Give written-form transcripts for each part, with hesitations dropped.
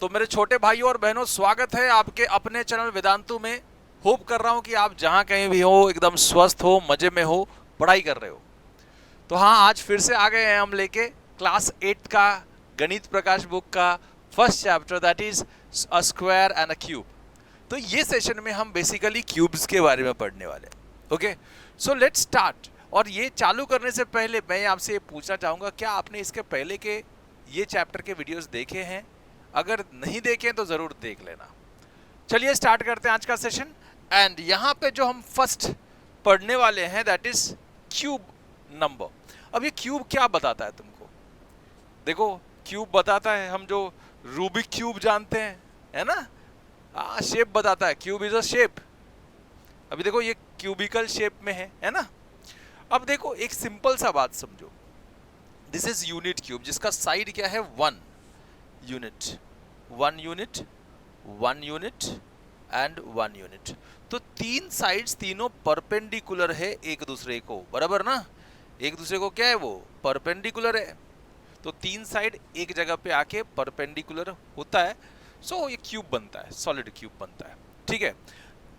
तो मेरे छोटे भाइयों और बहनों, स्वागत है आपके अपने चैनल वेदांतु में। होप कर रहा हूं कि आप जहां कहीं भी हो एकदम स्वस्थ हो, मजे में हो, पढ़ाई कर रहे हो। तो हाँ, आज फिर से आ गए हैं हम लेके क्लास 8 का गणित प्रकाश बुक का first chapter, that is a square and a cube. तो ये सेशन में हम बेसिकली क्यूब्स के बारे में पढ़ने वाले हैं। Okay, so let's start. और ये चालू करने से पहले मैं आपसे ये पूछना चाहूंगा, क्या आपने इसके पहले के ये चैप्टर के वीडियोस देखे हैं? अगर नहीं देखे तो जरूर देख लेना। चलिए स्टार्ट करते हैं आज का सेशन। एंड यहाँ पे जो हम फर्स्ट पढ़ने वाले हैं दैट इज क्यूब नंबर। अब ये क्यूब क्या बताता है तुमको? देखो, क्यूब बताता है, हम जो रूबिक क्यूब जानते हैं, है ना, शेप बताता है। Cube is a shape. अभी देखो ये क्यूबिकल शेप में है ना। अब देखो एक सिंपल सा बात समझो, दिस इज यूनिट क्यूब जिसका साइड क्या है, 1 unit, 1 unit, 1 unit and 1 unit. तो तीन साइड्स तीनों परपेंडिकुलर है एक दूसरे को, बराबर ना। एक दूसरे को क्या है, वो परपेंडिकुलर है। तो तीन साइड एक जगह पे आके परपेंडिकुलर होता है, सो ये क्यूब बनता है, सॉलिड क्यूब बनता है। ठीक है,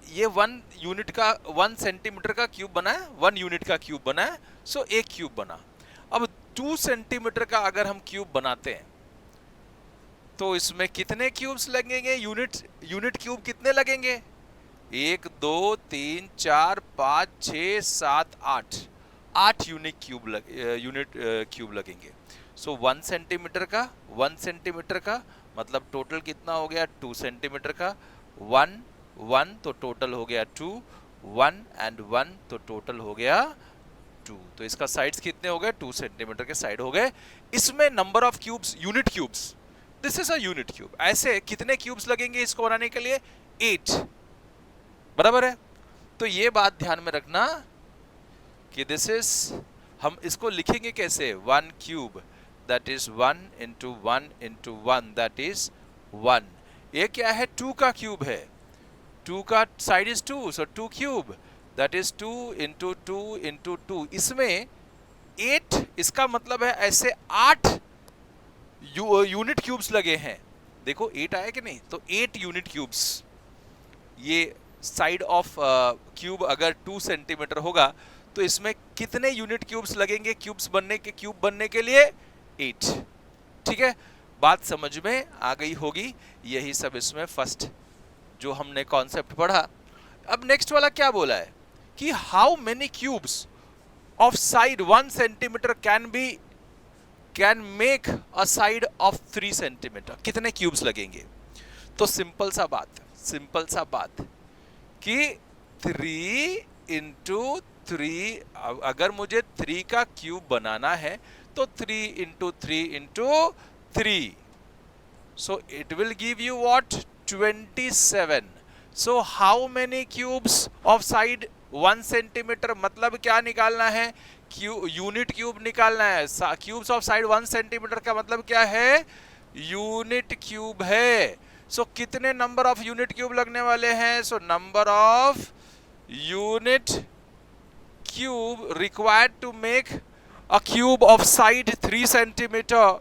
ये 1 यूनिट का 1 सेंटीमीटर का क्यूब बना है, 1 यूनिट का क्यूब बना है, सो एक क्यूब बना। अब 2 सेंटीमीटर का अगर हम क्यूब बनाते हैं तो इसमें कितने क्यूब्स लगेंगे? यूनिट क्यूब कितने लगेंगे? 1 2 3 4 5 6 7 8 यूनिट क्यूब लगेंगे। सो 1 सेंटीमीटर का 1 सेंटीमीटर का मतलब टोटल कितना हो गया? 2 सेंटीमीटर का 1 1 तो टोटल हो गया 2, 1 एंड 1 तो टोटल हो गया 2। तो इसका साइड्स कितने हो गए? 2 सेंटीमीटर के साइड हो गए। इसमें number of cubes, unit cubes, this is a unit cube. ऐसे कितने क्यूब्स लगेंगे इसको बनाने के लिए? 8, बराबर है। तो ये बात ध्यान में रखना कि दिस इज, हम इसको लिखेंगे कैसे? 1 cube that is 1 into 1 into 1 that is 1। ये क्या है? 2 का क्यूब है, 2 का side is 2, so 2 cube that is 2 into 2 into 2। इसमें 8, इसका मतलब है ऐसे 8 यूनिट क्यूब्स लगे हैं। देखो 8 आया कि नहीं? तो 8 यूनिट क्यूब्स। ये साइड ऑफ क्यूब अगर 2 सेंटीमीटर होगा तो इसमें कितने यूनिट क्यूब्स लगेंगे क्यूब बनने के लिए? 8। ठीक है, बात समझ में आ गई होगी। यही सब इसमें फर्स्ट जो हमने कॉन्सेप्ट पढ़ा। अब नेक्स्ट वाला क्या बोला है कि how many cubes of side 1 centimetre can make a side of 3 centimetre. कितने क्यूब्स लगेंगे? तो सिंपल सा बात कि 3 इंटू 3, अगर मुझे 3 का क्यूब बनाना है तो 3 into 3 into 3, so it will give you what? 27। So how many cubes of side 1 centimetre, मतलब क्या निकालना है? यूनिट क्यूब निकालना है। क्यूब्स ऑफ साइड 1 सेंटीमीटर का मतलब क्या है? यूनिट क्यूब है। सो कितने नंबर ऑफ यूनिट क्यूब लगने वाले हैं? So number of unit cube required to make a cube of side 3 centimetre.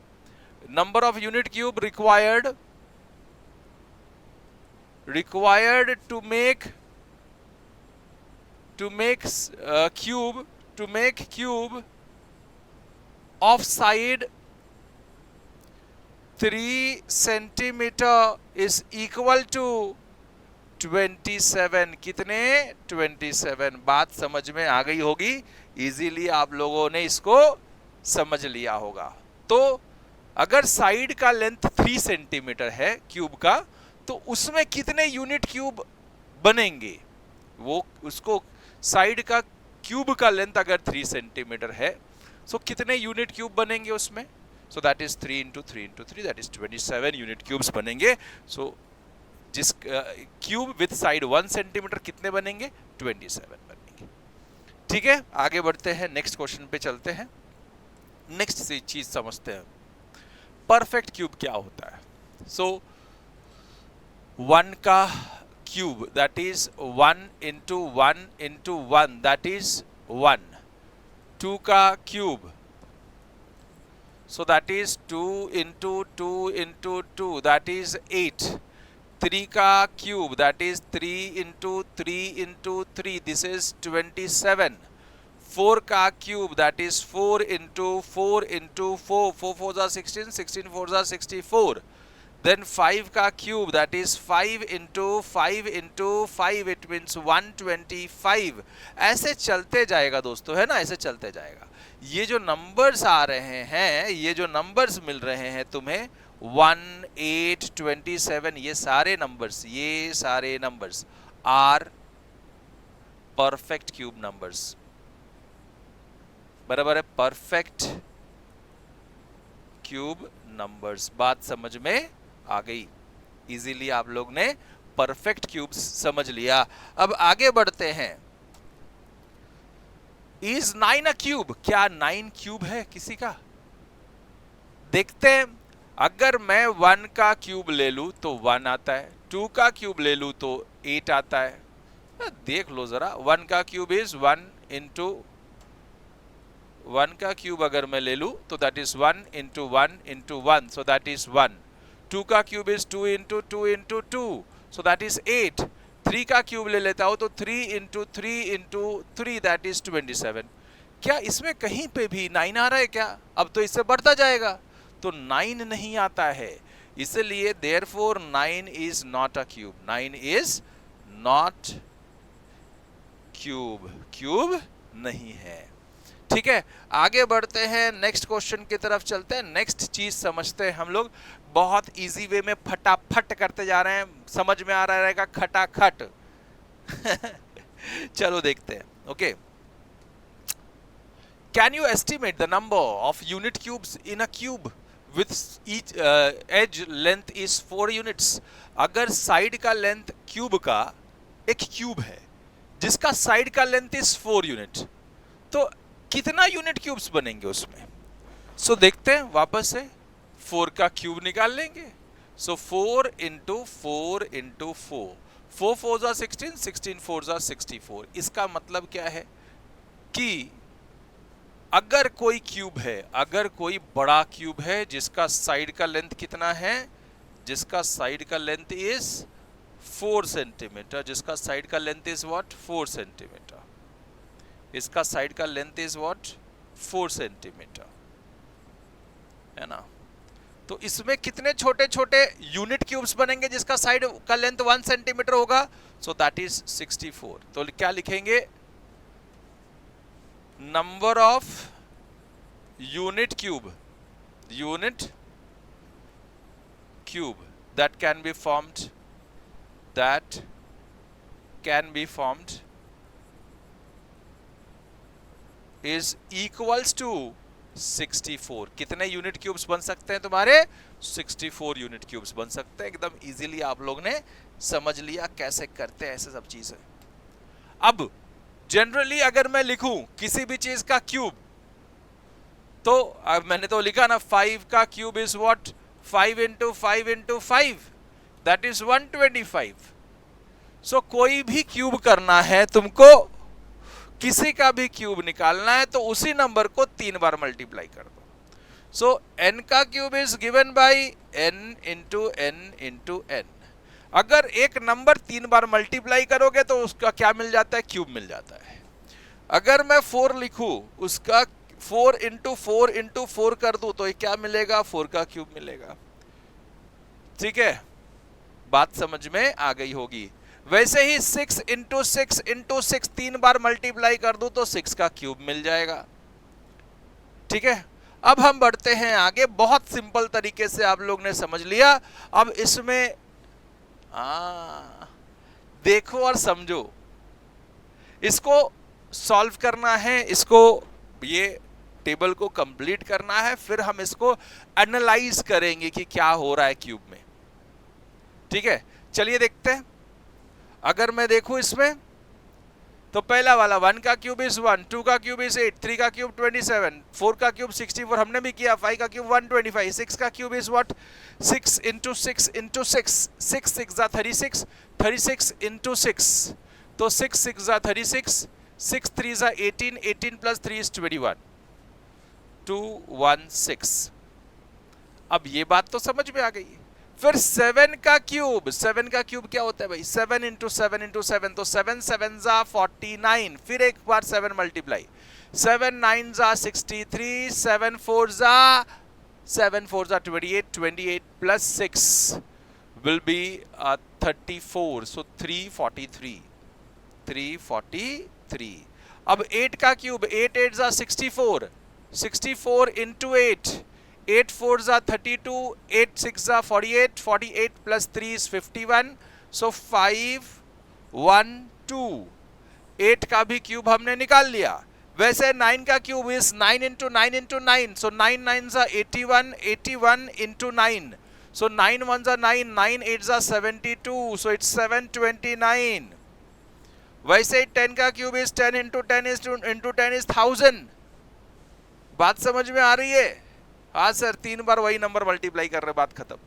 Number of unit cube required to make cube of side 3 centimeter is equal to 27। कितने? 27। बात समझ में आ गई होगी, easily आप लोगों ने इसको समझ लिया होगा। तो अगर साइड का लेंथ 3 सेंटीमीटर है क्यूब का, तो उसमें कितने यूनिट क्यूब बनेंगे? वो उसको साइड का क्यूब का लेंथ अगर 3 सेंटीमीटर है, सो कितने यूनिट क्यूब बनेंगे उसमें? So that is 3 into 3 into 3 that is 27 unit cubes बनेंगे। सो जिस क्यूब विथ साइड 1 सेंटीमीटर कितने बनेंगे? 27 बनेंगे। ठीक है, आगे बढ़ते हैं, नेक्स्ट क्वेश्चन पे चलते हैं। नेक्स्ट चीज समझते हैं, परफेक्ट क्यूब क्या होता है। सो 1 का cube that is 1 into 1 into 1 that is 1। 2 का cube, so that is 2 into 2 into 2, that is 8. 3 का cube, that is 3 into 3 into 3, this is 27. 4 का cube, that is 4 into 4 into 4, 4 4s are 16, 16 4s are 64. Then 5 का cube, that is 5 into 5 into 5, it means 125. ऐसे चलते जाएगा दोस्तों, है ना, ऐसे चलते जाएगा। ये जो नंबर्स आ रहे हैं, ये जो नंबर्स मिल रहे हैं तुम्हें 1, 8, 27, ये सारे numbers are perfect cube numbers. बराबर है, परफेक्ट क्यूब नंबर्स। बात समझ में आ गई, इजीली आप लोग ने परफेक्ट क्यूब्स समझ लिया। अब आगे बढ़ते हैं। Is 9 a cube? क्या 9 क्यूब है किसी का? देखते हैं। अगर मैं 1 का क्यूब ले लूं तो 1 आता है, 2 का क्यूब ले लूं तो 8 आता है। देख लो जरा, 1 का क्यूब इज 1 इंटू 1 का क्यूब अगर मैं ले लूं तो that is 1 into 1 into 1, so that is 1। 2 का cube is 2 into 2 into 2, so that is 8। 3 का क्यूब ले लेता हूं तो 3 इंटू 3 इंटू 3, दैट इज 27। क्या इसमें कहीं पे भी 9 आ रहा है क्या? अब तो इससे बढ़ता जाएगा, तो 9 नहीं आता है, इसलिए therefore 9 is not a cube. 9 is not cube, cube नहीं है। ठीक है, आगे बढ़ते हैं, नेक्स्ट क्वेश्चन की तरफ चलते हैं। नेक्स्ट चीज समझते हैं हम लोग, बहुत इजी वे में फटाफट करते जा रहे हैं, समझ में आ रहा रहेगा खटाखट। चलो देखते हैं। Okay, can you estimate the number of unit cubes in a cube with each edge length is 4 units? अगर साइड का लेंथ क्यूब का, एक क्यूब है जिसका साइड का लेंथ इज 4 यूनिट, तो कितना यूनिट क्यूब्स बनेंगे उसमें? सो देखते हैं, वापस से 4 का क्यूब निकाल लेंगे। सो 4 into 4 into 4, 4 4s are 16, 16 4s are 64। इसका मतलब क्या है कि अगर कोई क्यूब है, अगर कोई बड़ा क्यूब है जिसका साइड का लेंथ कितना है, जिसका साइड का लेंथ इज 4 सेंटीमीटर, जिसका साइड का लेंथ इज व्हाट 4 सेंटीमीटर, इसका साइड का लेंथ इज व्हाट 4 सेंटीमीटर, है ना। तो इसमें कितने छोटे छोटे यूनिट क्यूब्स बनेंगे जिसका साइड का लेंथ 1 सेंटीमीटर होगा? So that is 64। तो क्या लिखेंगे? Number of unit cube that can be formed is equals to 64। कितने यूनिट क्यूब्स बन सकते हैं तुम्हारे? 64 यूनिट क्यूब्स बन सकते हैं। एकदम इजीली आप लोग ने समझ लिया कैसे करते हैं ऐसे सब चीजें। अब जनरली अगर मैं लिखूं किसी भी चीज का क्यूब, तो अब मैंने तो लिखा ना 5 का cube is what 5 into 5 into 5, that is 125। सो कोई भी क्यूब करना है तुमको, किसी का भी क्यूब निकालना है, तो उसी नंबर को 3 बार मल्टीप्लाई कर दो। सो n का cube is given by n into n into n। अगर एक नंबर 3 बार मल्टीप्लाई करोगे तो उसका क्या मिल जाता है? क्यूब मिल जाता है। अगर मैं 4 लिखूं, उसका 4 इंटू 4 इंटू 4 कर दूं तो ये क्या मिलेगा? 4 का क्यूब मिलेगा। ठीक है, बात समझ में आ गई होगी। वैसे ही 6 इंटू 6 इंटू 6 3 बार मल्टीप्लाई कर दूं तो 6 का क्यूब मिल जाएगा। ठीक है, अब हम बढ़ते हैं आगे। बहुत सिंपल तरीके से आप लोग ने समझ लिया। अब इसमें देखो और समझो, इसको सॉल्व करना है, इसको ये टेबल को कंप्लीट करना है, फिर हम इसको एनालाइज करेंगे कि क्या हो रहा है क्यूब में। ठीक है, चलिए देखते हैं। अगर मैं देखूं इसमें, तो पहला वाला 1 का क्यूब इज 1, 2 का क्यूब इज 8, 3 का क्यूब 27, 4 का क्यूब 64 हमने भी किया, 5 का क्यूब 125, 6 का cube is what 6 into 6 into 6, 6 6 जा 36, 36 इंटू 6, तो 6 6 जा 36, 6 3 जा 18, 18 प्लस 3 इज 21, 216। अब ये बात तो समझ में आ गई। फिर 7 का क्यूब, 7 का क्यूब क्या होता है भाई, 7 इंटू 7 इंटू 7, तो 7 7 जा 49, फिर एक बार 7 मल्टीप्लाई, 7 9 जा 63, 7 4 जा 28, 28 प्लस 6 will be 34, so 343। अब 8 का क्यूब, 8 8 जा 64, 64 इंटू 8, 8 4 जा 32, 8 6 जा 48, 48 प्लस 3 is 51, so 5 1 2। 8 का भी क्यूब हमने निकाल लिया। वैसे 9 का क्यूब इज 9 इंटू 9 इंटू 9, सो 9 9 जा 81, 81 इंटू 9, so 9 1 जा 9, 9 8 जा 72, so it's 729। वैसे 10 का cube is 10 into 10 into 10 is 1000। बात समझ में आ रही है? हाँ सर, 3 बार वही नंबर मल्टीप्लाई कर रहे, बात खत्म।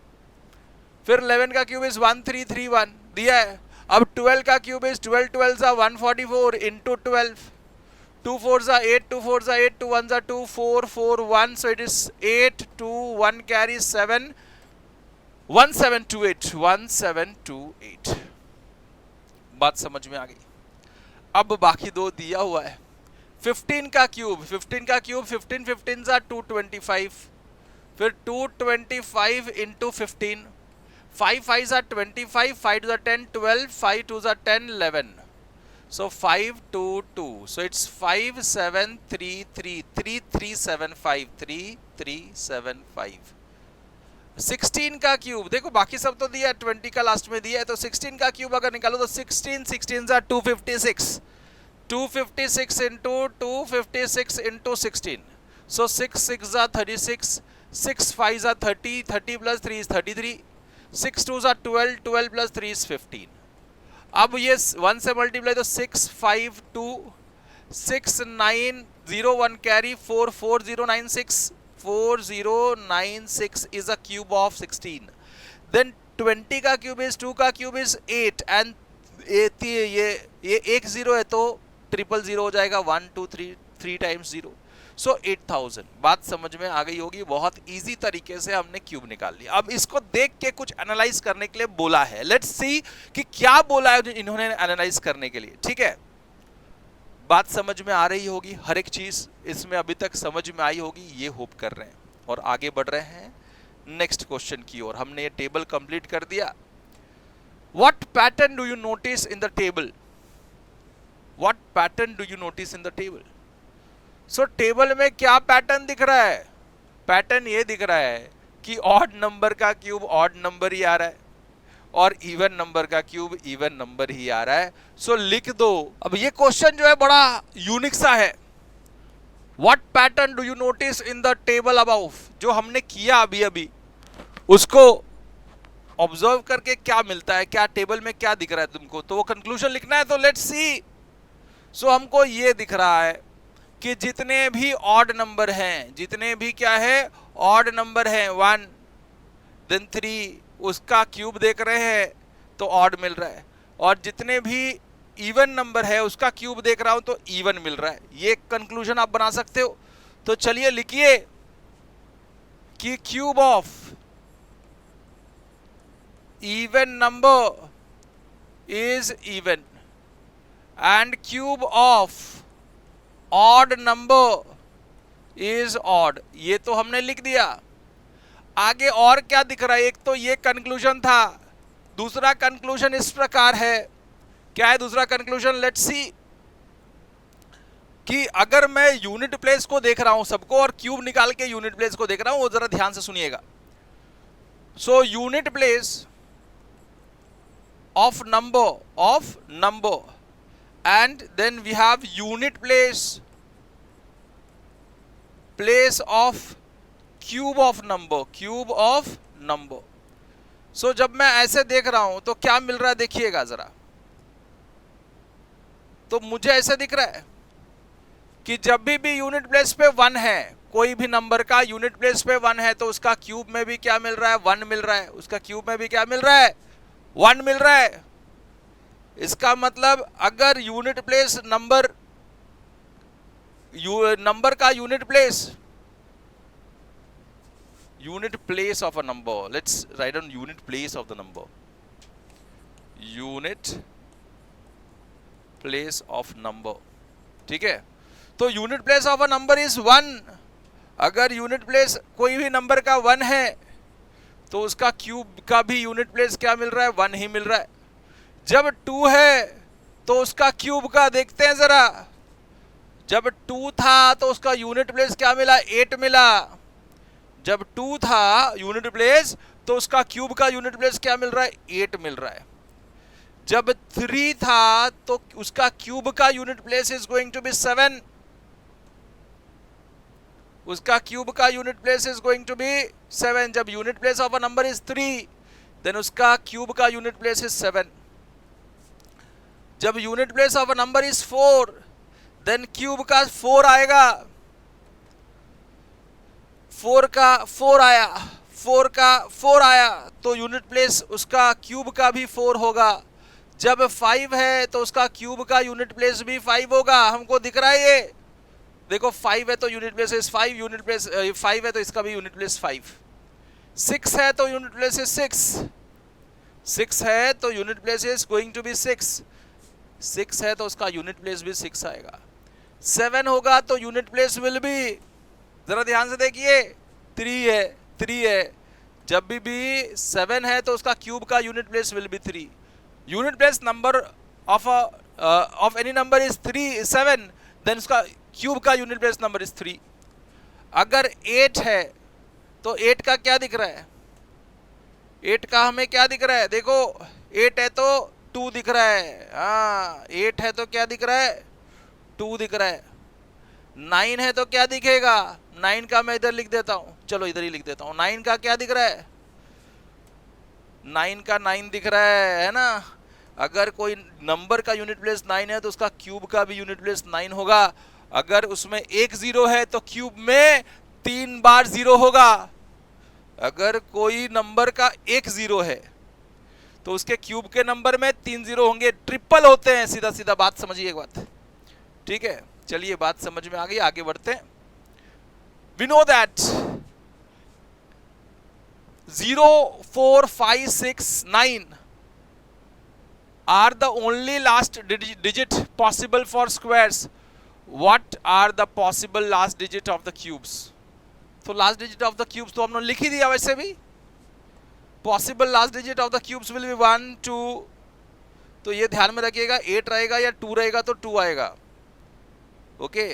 फिर 11 का क्यूब इज 1331 दिया है। अब 12 का क्यूब इज 12 12 जा 144 इंटू 12, 2 4 जा 8, 2 4 जा 8, 2 1 जा 2, 4 4 1, so it is 8 2 1 carry 7, 1728, 1728। बात समझ में आ गई। अब बाकी दो दिया हुआ है। 15 का क्यूब, 15 का क्यूब 15 15 जा 225, फिर 225 इंटू 15, 5 5 जा 25, 5 2 जा 10 12, 5 2 जा 10 11, so 522, so it's 5733, 3375, 3375। 16 का क्यूब देखो, बाकी सब तो दिया है, 20 का लास्ट में दिया है, तो 16 का क्यूब अगर निकालो तो 16 16 जा 256, 256 इंटू 256 इंटू 16, so 6 6 जा 36, 6 5 जा 30, 30 प्लस 3 is 33, 6 2 जा 12, 12 प्लस 3 is 15। अब ये 1 से मल्टीप्लाई तो 6 5 2, 6 9 0 1 carry 4 4 0 9 6, 4096 is a cube of 16। Then 20 का क्यूब is 2 का क्यूब is 8 and ये एक 0 है तो 000 हो जाएगा, 1 2 3 टाइम्स 0, so 8000। बात समझ में आ गई होगी। बहुत इजी तरीके से हमने क्यूब निकाल लिया। अब इसको देख के कुछ एनालाइज करने के लिए बोला है। लेट्स सी कि क्या बोला है इन्होंने एनालाइज करने के लिए। ठीक है, बात समझ में आ रही होगी, हर एक चीज इसमें अभी तक समझ में आई होगी, ये होप कर रहे हैं। और आगे बढ़ रहे हैं नेक्स्ट क्वेश्चन की ओर। हमने ये टेबल कंप्लीट कर दिया। What pattern do you notice in the table? What pattern do you notice in the table? So table में क्या पैटर्न दिख रहा है? पैटर्न ये दिख रहा है कि ऑड नंबर का क्यूब ऑड नंबर ही आ रहा है और इवन नंबर का क्यूब इवन नंबर ही आ रहा है। सो लिख दो। अब ये क्वेश्चन जो है बड़ा यूनिक सा है। What pattern do you notice in the table about? जो हमने किया अभी अभी उसको ऑब्जर्व करके क्या मिलता है, क्या टेबल में क्या दिख रहा है तुमको, तो वो कंक्लूजन लिखना है। तो लेट्स सी। सो हमको ये दिख रहा है कि जितने भी ऑड नंबर हैं, जितने भी क्या है ऑड नंबर हैं, 1 देन 3, उसका क्यूब देख रहे हैं तो ऑड मिल रहा है, और जितने भी इवन नंबर है उसका क्यूब देख रहा हूं तो इवन मिल रहा है। ये कंक्लूजन आप बना सकते हो। तो चलिए लिखिए कि cube of even number is even and cube of odd number is odd. ये तो हमने लिख दिया। आगे और क्या दिख रहा है? एक तो ये कंक्लूजन था, दूसरा कंक्लूजन इस प्रकार है। क्या है दूसरा कंक्लूजन? लेट्स सी कि अगर मैं यूनिट प्लेस को देख रहा हूं सबको और क्यूब निकाल के यूनिट प्लेस को देख रहा हूं, वो जरा ध्यान से सुनिएगा। So unit place of number and then we have unit place of cube of number. So जब मैं ऐसे देख रहा हूं तो क्या मिल रहा है देखिएगा जरा। तो मुझे ऐसे दिख रहा है कि जब भी यूनिट प्लेस पे 1 है, कोई भी नंबर का यूनिट प्लेस पे 1 है तो उसका क्यूब में भी क्या मिल रहा है? 1 मिल रहा है। उसका क्यूब में भी क्या मिल रहा है? 1 मिल रहा है। इसका मतलब अगर यूनिट प्लेस नंबर का unit unit place of a number. Let's write down unit place of the number. Unit place of number. ठीक है, तो unit place of a number is 1. अगर यूनिट प्लेस कोई भी नंबर का 1 है तो उसका क्यूब का भी यूनिट प्लेस क्या मिल रहा है, 1 ही मिल रहा है. जब 2 है तो उसका क्यूब का देखते हैं जरा. जब 2 था तो उसका यूनिट प्लेस क्या मिला, 8 मिला. जब 2 था यूनिट प्लेस तो उसका क्यूब का यूनिट प्लेस क्या मिल रहा है, 8 मिल रहा है. जब 3 था तो उसका क्यूब का unit place is going to be 7. उसका क्यूब का unit place is going to be 7. जब unit place of a number is 3 then उसका क्यूब का यूनिट प्लेस इज 7. जब unit place of a number is 4 then cube का 4 आएगा. 4 का 4 आया, 4 का 4 आया तो यूनिट प्लेस उसका क्यूब का भी 4 होगा. जब 5 है तो उसका क्यूब का यूनिट प्लेस भी 5 होगा. हमको दिख रहा है ये, देखो 5 है तो unit place is 5, unit place 5 है तो इसका भी यूनिट प्लेस 5. 6 है तो यूनिट प्लेस इज 6. 6 है तो unit place is going to be 6. 6 है तो उसका यूनिट प्लेस भी 6 आएगा. 7 होगा तो यूनिट प्लेस विल बी, जरा ध्यान से देखिए, 3 है, 3 है. जब भी 7 है तो उसका क्यूब का unit place will be 3. Unit place number of any number is 7 then उसका क्यूब का यूनिट प्लेस नंबर इज 3. अगर 8 है तो 8 का क्या दिख रहा है, 8 का हमें क्या दिख रहा है, देखो 8 है तो 2 दिख रहा है. हाँ 8 है तो क्या दिख रहा है, 2 दिख रहा है. 9 है तो क्या दिखेगा, 9 का मैं इधर लिख देता हूं, चलो इधर ही लिख देता हूं. 9 का क्या दिख रहा है, 9 का 9 दिख रहा है ना. अगर कोई नंबर का यूनिट प्लेस 9 है तो उसका क्यूब का भी यूनिट प्लेस 9 होगा. अगर उसमें एक 0 है तो क्यूब में 3 बार 0 होगा. अगर कोई नंबर का एक 0 है तो उसके क्यूब के नंबर में 3 0 होंगे. ट्रिपल होते हैं. सीधा सीधा बात समझिए एक बात, ठीक है. चलिए बात समझ में आ गई, आगे बढ़ते हैं. We know that 0, 4, 5, 6, 9 are the only last digit possible for squares. What are the possible last digit of the cubes? तो last digit of the cubes तो हमने लिख ही दिया वैसे भी. Possible last digit of the cubes will be 1, 2. तो ये ध्यान में रखिएगा, 8 रहेगा या 2 रहेगा तो 2 आएगा. ओके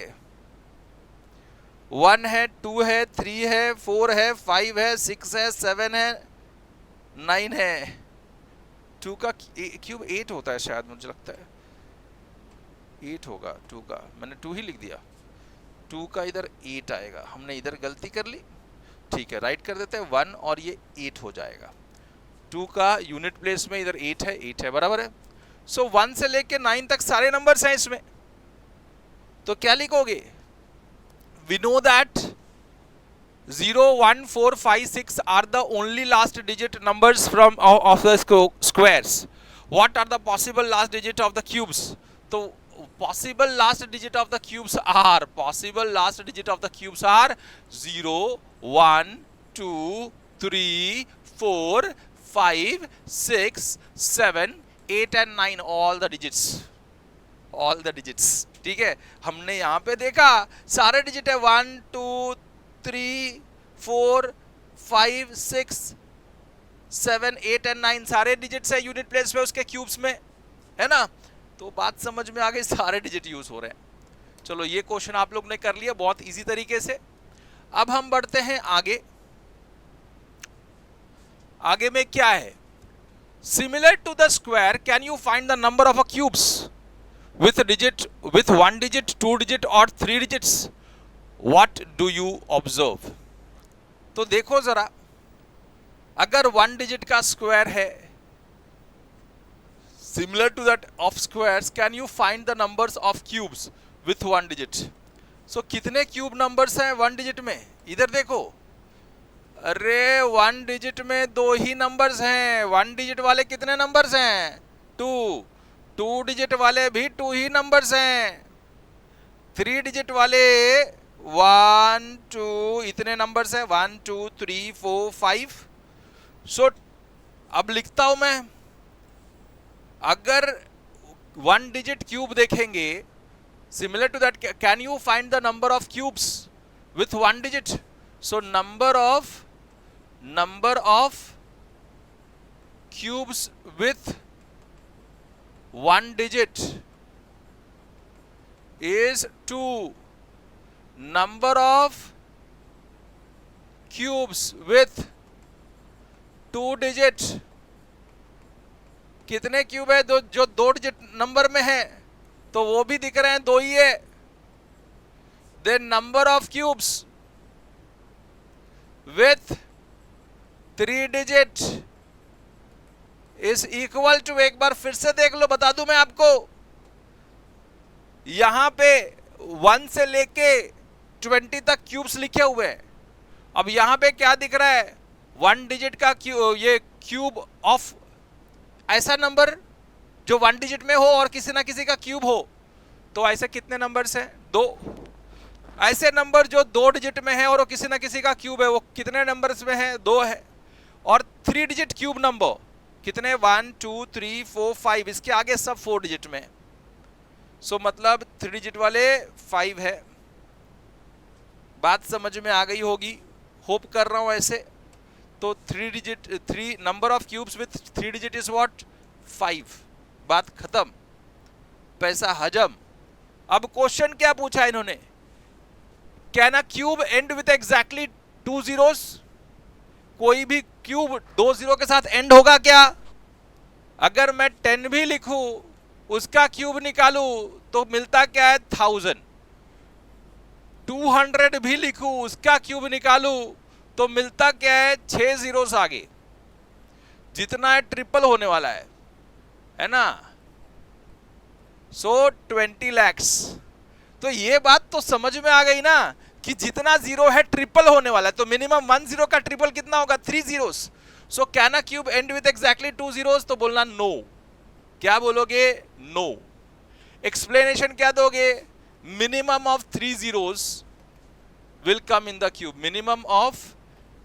1 है, 2 है, 3 है, 4 है, 5 है, 6 है, 7 है, 9 है. 2 का क्यूब 8 होता है शायद, मुझे लगता है 8 होगा 2 का. मैंने 2 ही लिख दिया. 2 का इधर 8 आएगा, हमने इधर गलती कर ली. ठीक है, राइट कर देते हैं 1 और ये 8 हो जाएगा. 2 का यूनिट प्लेस में इधर 8 है, 8 है, बराबर है. सो 1 से लेके 9 तक सारे नंबर्स हैं इसमें. तो क्या लिखोगे, we know that 0, 1, 4, 5, 6 are the only last digit numbers from of the squares. What are the possible last digit of the cubes? तो possible last digit of the cubes are 0, 1, 2, 3, 4, 5, 6, 7, 8 and 9. all the digits. ठीक है, हमने यहाँ पे देखा सारे digit है 1, 2, 3, 4, 5, 6, 7, 8 and 9 सारे डिजिट्स है यूनिट प्लेस में उसके क्यूब्स में, है ना. तो बात समझ में आ गई, सारे डिजिट यूज हो रहे हैं. चलो ये क्वेश्चन आप लोग ने कर लिया बहुत इजी तरीके से. अब हम बढ़ते हैं आगे. आगे में क्या है, similar to the square can you find the number of a cubes with 1 digit, 2 digit or 3 digits. What do you observe? तो देखो जरा, अगर 1 digit का स्क्वायर है, similar to that of squares, can you find the numbers of cubes with 1 digit? So कितने cube numbers हैं 1 digit में, इधर देखो. अरे 1 digit में 2 ही नंबर्स हैं. 1 digit वाले कितने नंबर्स हैं, 2. 2 डिजिट वाले भी 2 ही नंबर्स हैं. 3 डिजिट वाले 1 2 इतने नंबर्स है, 1 2 3 4 5। सो अब लिखता हूं मैं, अगर 1 डिजिट क्यूब देखेंगे, similar to that, can you find the number of cubes with 1 digit? So number of cubes with 1 digit is 2. Number of cubes with 2 digit, कितने क्यूब है जो 2 डिजिट नंबर में है, तो वो भी दिख रहे हैं, 2 ही है। Then number of cubes with 3 digit is equal to, एक बार फिर से देख लो, बता दूं मैं आपको, यहां पे 1 से लेके 20 तक क्यूब्स लिखे हुए हैं। अब यहां पे क्या दिख रहा है, 1 डिजिट का ये क्यूब ऑफ ऐसा नंबर जो 1 डिजिट में हो और किसी ना किसी का क्यूब हो, तो ऐसे कितने नंबर्स हैं, 2। ऐसे नंबर जो 2 डिजिट में है और वो किसी ना किसी का क्यूब है, वो कितने नंबर्स में है, 2 है। और 3 डिजिट क्यूब नंबर कितने, 1 2 3 4 5, इसके आगे सब 4 डिजिट में। सो मतलब 3 डिजिट वाले 5 है। बात समझ में आ गई होगी, होप कर रहा हूं ऐसे। तो 3 number of cubes with 3 digit is what, 5। बात खत्म, पैसा हजम। अब क्वेश्चन क्या पूछा इन्होंने, can a cube and with exactly 2 zeros? कोई भी क्यूब 2 0 के साथ एंड होगा क्या? अगर मैं 10 भी लिखूं, उसका क्यूब निकालूं, तो मिलता क्या है, 1000। 200 भी लिखूं, उसका क्यूब निकालूं, तो मिलता क्या है, 6 zeros आगे। जितना है ट्रिपल होने वाला है ना। सो 20 lakhs। तो ये बात तो समझ में आ गई ना कि जितना जीरो है ट्रिपल होने वाला है, तो मिनिमम 1 0 का ट्रिपल कितना होगा, 3 zeros। So can a cube and with exactly 2 zeros? तो बोलना नो। क्या बोलोगे, नो। एक्सप्लेनेशन क्या दोगे, minimum of 3 zeros will come in the cube. Minimum of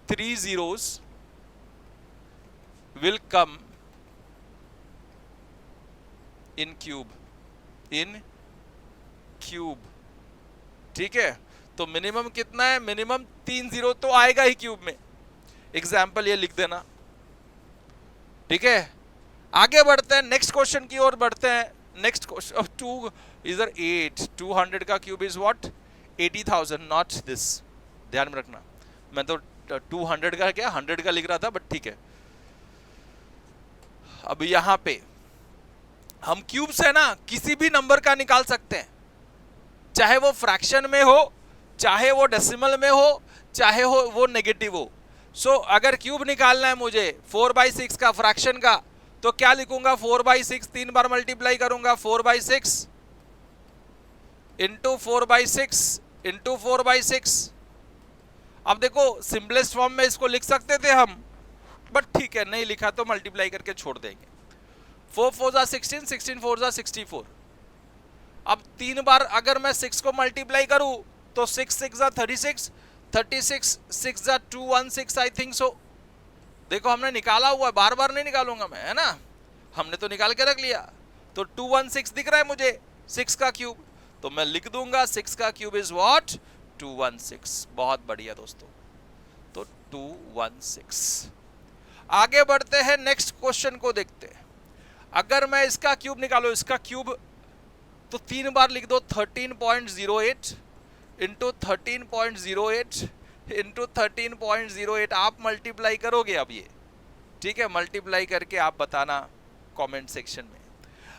3 zeros will come in cube, ठीक है। तो मिनिमम कितना है, मिनिमम 3 0 तो आएगा ही क्यूब में। एग्जाम्पल ये लिख देना, ठीक है। आगे बढ़ते हैं, नेक्स्ट क्वेश्चन की ओर बढ़ते हैं। नेक्स्ट क्वेश्चन, 2 इधर 8, 200 का cube is what, 80,000, not this, ध्यान में रखना। मैं तो 200 का क्या 100 का लिख रहा था, बट ठीक है। अब यहां पे हम क्यूब्स है ना, किसी भी नंबर का निकाल सकते हैं, चाहे वो फ्रैक्शन में हो, चाहे वो डेसिमल में हो, चाहे हो वो नेगेटिव हो। सो अगर क्यूब निकालना है मुझे 4/6 का फ्रैक्शन का, तो क्या लिखूंगा, 4/6 3 बार मल्टीप्लाई करूंगा, 4/6 इंटू 4/6 इंटू 4/6। अब देखो सिंपलेस्ट फॉर्म में इसको लिख सकते थे हम, बट ठीक है, नहीं लिखा तो मल्टीप्लाई करके छोड़ देंगे। 4 4 जा 16, 16 4 जा 64। अब 3 बार अगर मैं 6 को मल्टीप्लाई करूं, तो 6 6 जा 36, 36 6 जा 216, आई थिंक सो। देखो हमने निकाला हुआ है, बार बार नहीं निकालूंगा मैं, है ना, हमने तो निकाल के रख लिया। तो 216 दिख रहा है मुझे, 6 का क्यूब, तो मैं लिख दूंगा 6 का क्यूब इज व्हाट, 216। बहुत बढ़िया दोस्तों, तो 216। आगे बढ़ते हैं, नेक्स्ट क्वेश्चन को देखते हैं। अगर मैं इसका क्यूब निकालू, इसका क्यूब, तो 3 बार लिख दो, 13.08 इंटू 13.08 इंटू 13.08। आप मल्टीप्लाई करोगे अब ये, ठीक है, मल्टीप्लाई करके आप बताना कमेंट सेक्शन में।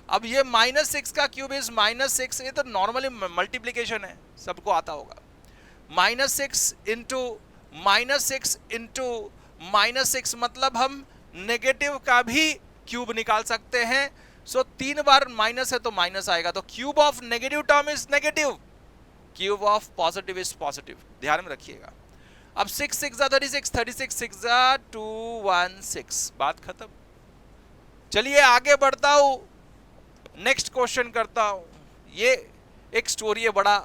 अब ये -6 का क्यूब इज -6, ये तो नॉर्मली मल्टीप्लीकेशन है, सबको आता होगा। -6 इंटू -6 इंटू -6, मतलब हम नेगेटिव का भी क्यूब निकाल सकते हैं। सो 3 बार माइनस है तो माइनस आएगा, तो cube of negative term is negative, cube of positive is positive, ध्यान में रखिएगा। अब 6 6 जा 36, 36 6 जा 216, बात खत्म। चलिए आगे बढ़ता हूं, नेक्स्ट क्वेश्चन करता हूं। ये एक स्टोरी है, बड़ा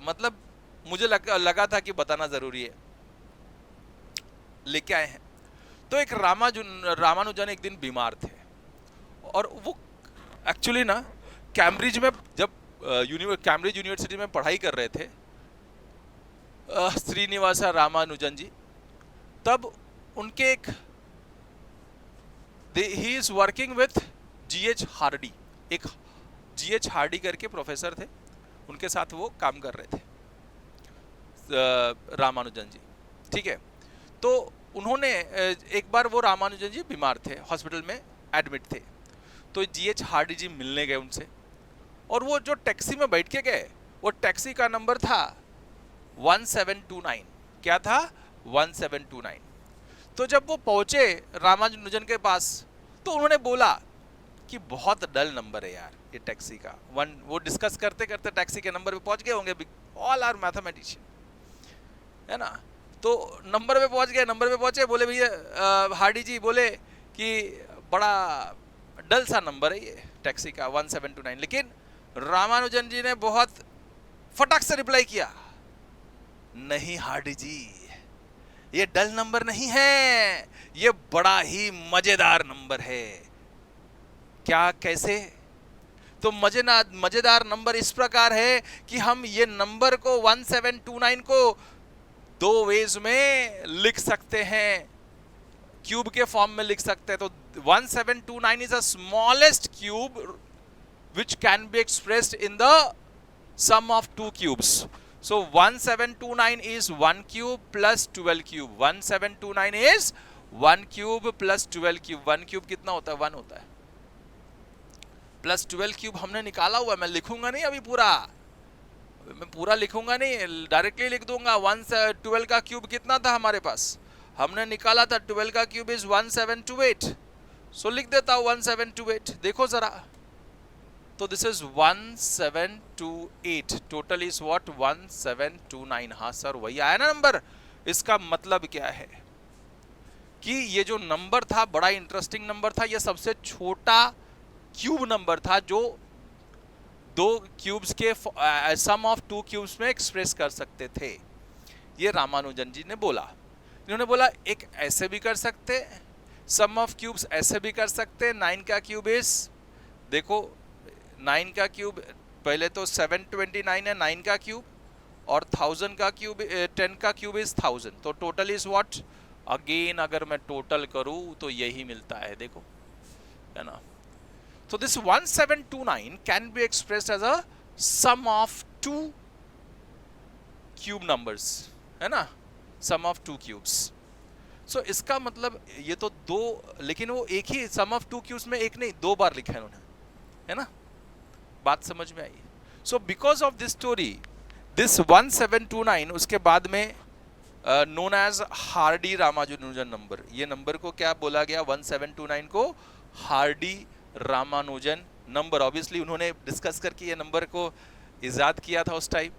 मतलब मुझे लगा था कि बताना जरूरी है, लेके आए हैं। तो एक रामानुजन एक दिन बीमार थे और वो एक्चुअली ना कैम्ब्रिज में जब कैम्ब्रिज यूनिवर्सिटी में पढ़ाई कर रहे थे श्रीनिवासा रामानुजन जी, तब उनके एक he is working with GH Hardy, एक जीएच हार्डी करके प्रोफेसर थे, उनके साथ वो काम कर रहे थे रामानुजन जी, ठीक है। तो उन्होंने एक बार वो रामानुजन जी बीमार थे, हॉस्पिटल में एडमिट थे, तो जीएच हार्डी जी मिलने गए उनसे, और वो जो टैक्सी में बैठ के गए, वो टैक्सी का नंबर था 1729। क्या था? 1729। तो जब वो पहुंचे रामानुजन के पास, तो उन्होंने बोला कि बहुत डल नंबर है यार ये टैक्सी का। वो डिस्कस करते करते टैक्सी के नंबर पे पहुंच गए होंगे, ऑल आर मैथमेटिशियन, है ना। तो नंबर पे पहुंच गए, नंबर पे पहुंचे, बोले भैया हार्डी जी बोले कि बड़ा डल सा नंबर है ये टैक्सी का 1729। लेकिन रामानुजन जी ने बहुत फटाक से रिप्लाई किया, नहीं हार्डी जी, ये डल नंबर नहीं है, ये बड़ा ही मजेदार नंबर है। क्या, कैसे? तो मजेदार नंबर इस प्रकार है कि हम ये नंबर को 1729 को दो वेज में लिख सकते हैं, क्यूब के फॉर्म में लिख सकते हैं। तो 1729 is the smallest cube which can be expressed in the sum of two cubes. So 1729 is 1 cube plus 12 cube. 1729 is 1 cube plus 12 cube. 1 cube कितना होता है? 1 होता है, प्लस 12 क्यूब हमने निकाला हुआ, मैं लिखूंगा नहीं अभी पूरा, मैं पूरा लिखूंगा नहीं, डायरेक्टली लिख दूंगा। 12 का क्यूब कितना था हमारे पास? हमने निकाला था 12 का क्यूब इज 1728, सो लिख देता हूं 1728। देखो जरा, तो this is 1728, total is what? 1729। हाँ सर वही आया ना नंबर। इसका मतलब क्या है कि ये जो नंबर था बड़ा इंटरेस्टिंग नंबर था, ये सबसे छोटा क्यूब नंबर था जो दो क्यूब्स के सम ऑफ टू क्यूब्स में एक्सप्रेस कर सकते थे। ये रामानुजन जी ने बोला। इन्होंने बोला एक ऐसे भी कर सकते, सम ऑफ क्यूब्स ऐसे भी कर सकते। 9 का क्यूब इज, देखो 9 का क्यूब, पहले तो 729 है 9 का क्यूब, और 1000 का क्यूब 10 का क्यूब इज 1000, तो टोटल इज व्हाट? अगेन अगर मैं टोटल करूं तो यही मिलता है, देखो, है ना। तो this 1729 can be expressed as a sum of two cube numbers, है ना, sum of two cubes. So इसका मतलब ये तो दो, लेकिन वो एक ही सम ऑफ टू क्यूब्स में एक नहीं, दो बार लिखा है उन्होंने, है ना। बात समझ में आई? So because of this story, this 1729 उसके बाद में known as Hardy Ramanujan number, ये नंबर को क्या बोला गया? 1729 को हार्डी रामानुजन नंबर। ऑब्वियसली उन्होंने डिस्कस करके ये नंबर को इजाद किया था उस time.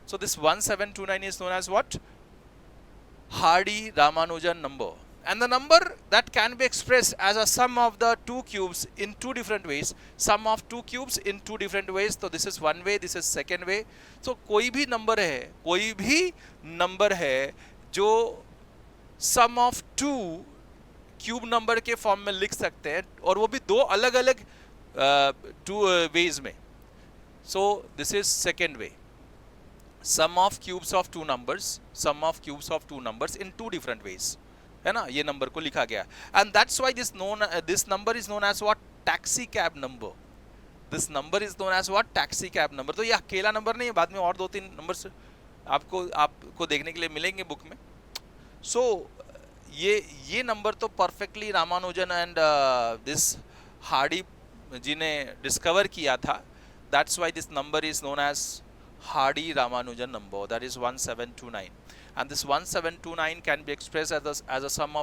So this 1729 is known as what? Hardy Ramanujan number. And the number that can be expressed as a sum of the two cubes in two different ways, sum of two cubes in two different ways. So this is one way, this is second way. So कोई भी number है, कोई भी number है जो sum of two cube number के form में लिख सकते हैं, और वो भी दो अलग अलग टू वेज में. So this is second way. Sum of cubes of two numbers, sum of cubes of two numbers in two different ways, है ना, ये नंबर को लिखा गया. And that's why this number is known as what? Taxi cab number. This number is known as what? Taxi cab number. तो ये अकेला number नहीं है, बाद में और दो तीन नंबर्स आपको देखने के लिए मिलेंगे बुक में. सो ये नंबर तो perfectly Ramanujan and this Hardy ji ने डिस्कवर किया था. That's why this number is known as Hardy Ramanujan number, that is 1729. And this 1729 can be expressed as a sum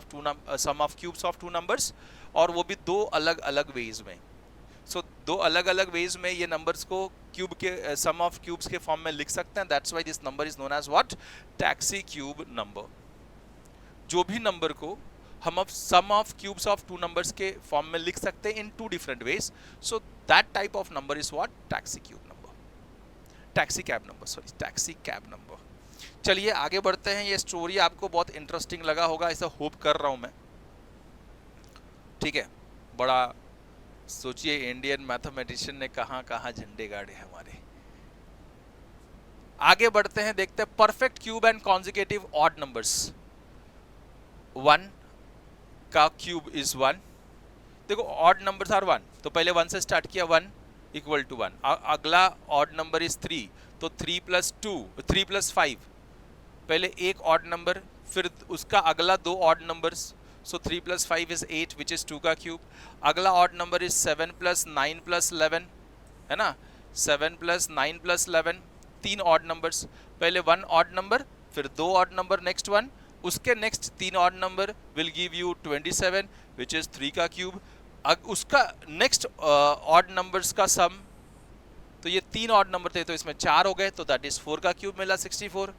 of cubes of two numbers, और वो भी दो अलग अलग वेज में. सो दो अलग अलग वेज में ये नंबर्स को क्यूब के सम ऑफ क्यूब्स के फॉर्म में लिख सकते हैं. That's why this number is known as what? Taxi cube number. जो भी नंबर को हम अब sum of cubes of two numbers के फॉर्म में लिख सकते हैं in two different ways, so that type of number is what? Taxi cube number, taxi cab number, sorry taxi cab number. चलिए आगे बढ़ते हैं। ये स्टोरी आपको बहुत इंटरेस्टिंग लगा होगा, ऐसा होप कर रहा हूं मैं। ठीक है, बड़ा सोचिए, इंडियन मैथमेटिशियन ने कहां कहां झंडे गाड़े हमारे। आगे बढ़ते हैं, देखते हैं perfect cube and consecutive odd numbers. 1 का क्यूब इज 1। देखो ऑड नंबर्स आर 1, तो पहले 1 से स्टार्ट किया, 1 इक्वल टू 1। अगला ऑड नंबर इज 3, तो 3 प्लस 2, 3 प्लस 5, पहले एक ऑड नंबर, फिर उसका अगला दो odd numbers, so 3 plus 5 is 8 which is 2 का क्यूब। अगला odd number is 7 plus 9 plus 11, है ना, 7 प्लस 9 प्लस 11, तीन ऑड नंबर्स, पहले वन ऑड नंबर, फिर दो ऑड नंबर, नेक्स्ट वन, उसके नेक्स्ट तीन odd number will give you 27 which is 3 का क्यूब। उसका नेक्स्ट ऑड नंबर्स का सम, तो ये तीन ऑड नंबर थे तो इसमें 4 हो गए, तो दैट इज 4 का क्यूब मिला 64।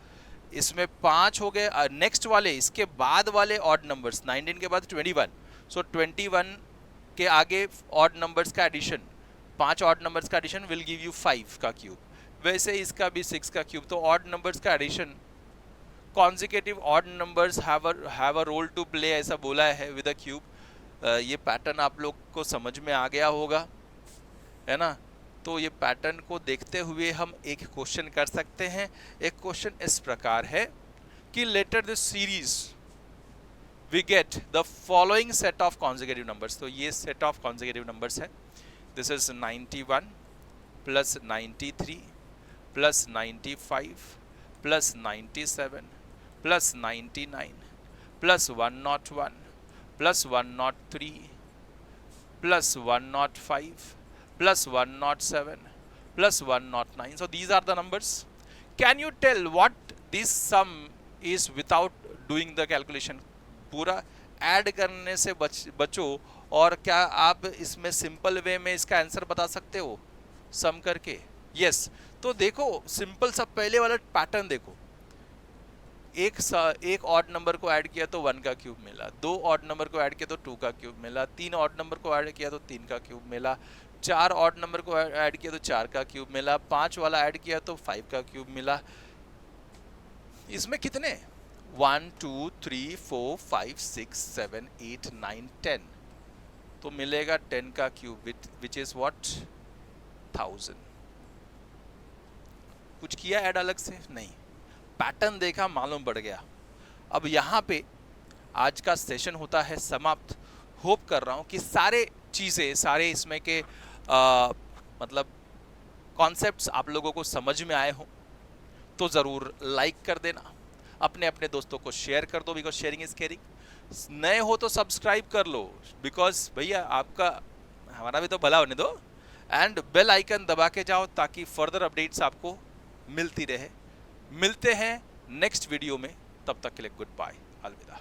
इसमें 5 हो गए, नेक्स्ट वाले इसके बाद वाले ऑड नंबर्स, 19 के बाद 21, सो 21 के आगे ऑड नंबर्स का एडिशन, 5 ऑड नंबर्स का एडिशन विल गिव यू 5 का क्यूब। वैसे इसका भी 6 का क्यूब, तो ऑड नंबर्स का addition, consecutive odd numbers have a role to play, ऐसा बोला है विद अ क्यूब। ये पैटर्न आप लोग को समझ में आ गया होगा, है ना। तो ये पैटर्न को देखते हुए हम एक क्वेश्चन कर सकते हैं। एक क्वेश्चन इस प्रकार है कि later this series we get the following set of consecutive numbers. तो ये सेट ऑफ कॉन्जिक्यूटिव नंबर्स है, this is 91 plus 93 plus 95 plus 97 plus 99 plus 101 plus 103 plus 105 plus 107 plus 109. So these are the numbers. Can you tell what this sum is without doing the calculation? पूरा add करने से बचो, और क्या आप इसमें simple way में इसका आंसर बता सकते हो सम करके? यस। तो देखो सिंपल सा पहले वाला पैटर्न देखो, एक ऑड नंबर को ऐड किया तो 1 का क्यूब मिला, दो ऑड नंबर को ऐड किया तो 2 का क्यूब मिला, तीन ऑड नंबर को ऐड किया तो 3 का क्यूब मिला, चार ऑड नंबर को ऐड किया तो 4 का क्यूब मिला, 5 वाला ऐड किया तो 5 का क्यूब मिला। इसमें कितने? 1 2 3 4 5 6 7 8 9 10, तो मिलेगा 10 का क्यूब विच इज व्हाट 1000। कुछ किया ऐड अलग से? नहीं, पैटर्न देखा, मालूम पड़ गया। अब यहाँ पे आज का सेशन होता है समाप्त। होप कर रहा हूँ कि सारे चीज़ें, सारे इसमें के मतलब कॉन्सेप्ट्स आप लोगों को समझ में आए हों। तो ज़रूर लाइक कर देना, अपने अपने दोस्तों को शेयर कर दो, बिकॉज शेयरिंग इज केयरिंग। नए हो तो सब्सक्राइब कर लो, बिकॉज भैया आपका हमारा भी तो भला होने दो, एंड बेल आइकन दबा के जाओ ताकि फर्दर अपडेट्स आपको मिलती रहे। मिलते हैं नेक्स्ट वीडियो में, तब तक के लिए गुड बाय, अलविदा।